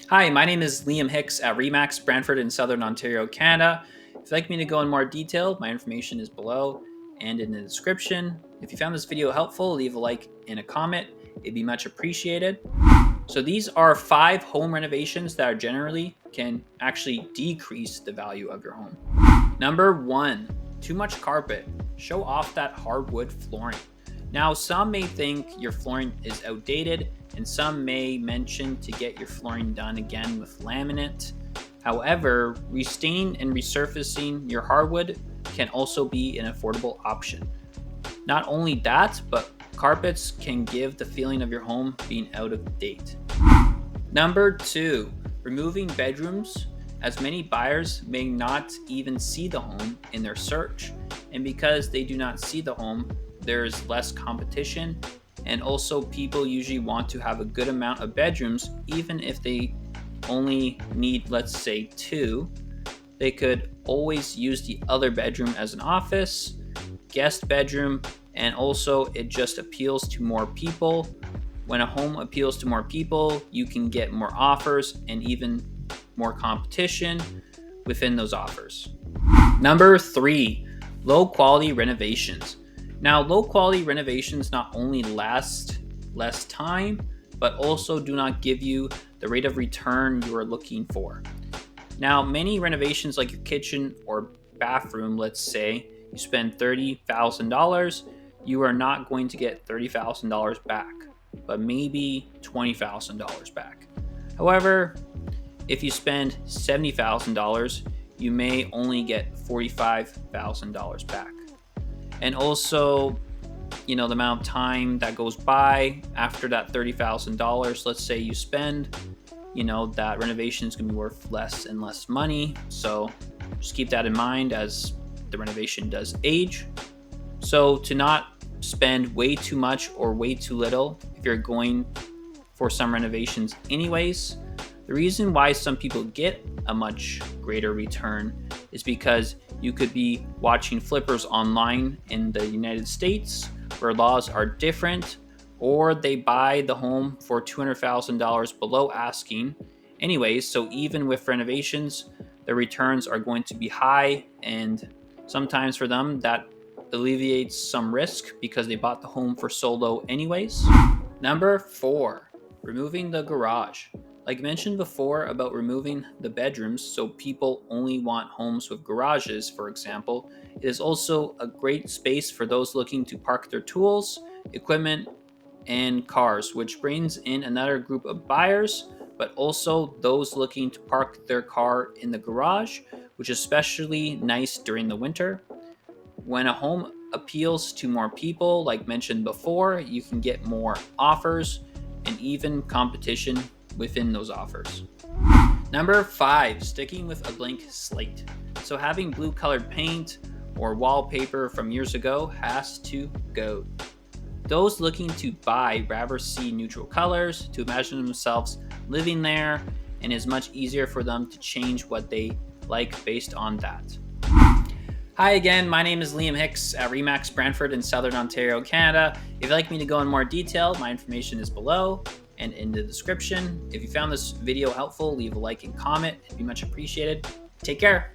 Hi, my name is Liam Hicks at Remax, Brantford in Southern Ontario, Canada. If you'd like me to go in more detail, my information is below and in the description. If you found this video helpful, leave a like and a comment. It'd be much appreciated. So these are 5 home renovations that are generally can actually decrease the value of your home. Number 1, too much carpet. Show off that hardwood flooring. Now, some may think your flooring is outdated, and some may mention to get your flooring done again with laminate. However, restaining and resurfacing your hardwood can also be an affordable option. Not only that, but carpets can give the feeling of your home being out of date. Number 2, removing bedrooms, as many buyers may not even see the home in their search. And because they do not see the home, there's less competition. And also, people usually want to have a good amount of bedrooms, even if they only need, let's say, 2. They could always use the other bedroom as an office, guest bedroom, and also it just appeals to more people. When a home appeals to more people, you can get more offers and even more competition within those offers. Number 3, low quality renovations. Now, low quality renovations not only last less time, but also do not give you the rate of return you are looking for. Now, many renovations like your kitchen or bathroom, let's say you spend $30,000, you are not going to get $30,000 back, but maybe $20,000 back. However, if you spend $70,000, you may only get $45,000 back. And also, the amount of time that goes by after that $30,000, let's say you spend, that renovation is going to be worth less and less money. So just keep that in mind as the renovation does age. So to not spend way too much or way too little if you're going for some renovations anyways. The reason why some people get a much greater return is because you could be watching flippers online in the United States where laws are different, or they buy the home for $200,000 below asking anyways. So even with renovations, the returns are going to be high, and sometimes for them that alleviates some risk because they bought the home for so low anyways. Number 4, removing the garage. Like mentioned before about removing the bedrooms, so people only want homes with garages, for example, it is also a great space for those looking to park their tools, equipment, and cars, which brings in another group of buyers, but also those looking to park their car in the garage, which is especially nice during the winter. When a home appeals to more people, like mentioned before, you can get more offers and even competition within those offers. Number 5, sticking with a blank slate. So having blue colored paint or wallpaper from years ago has to go. Those looking to buy rather see neutral colors to imagine themselves living there, and it's much easier for them to change what they like based on that. Hi again, my name is Liam Hicks at Remax, Brantford in Southern Ontario, Canada. If you'd like me to go in more detail, my information is below and in the description. If you found this video helpful, leave a like and comment. It'd be much appreciated. Take care.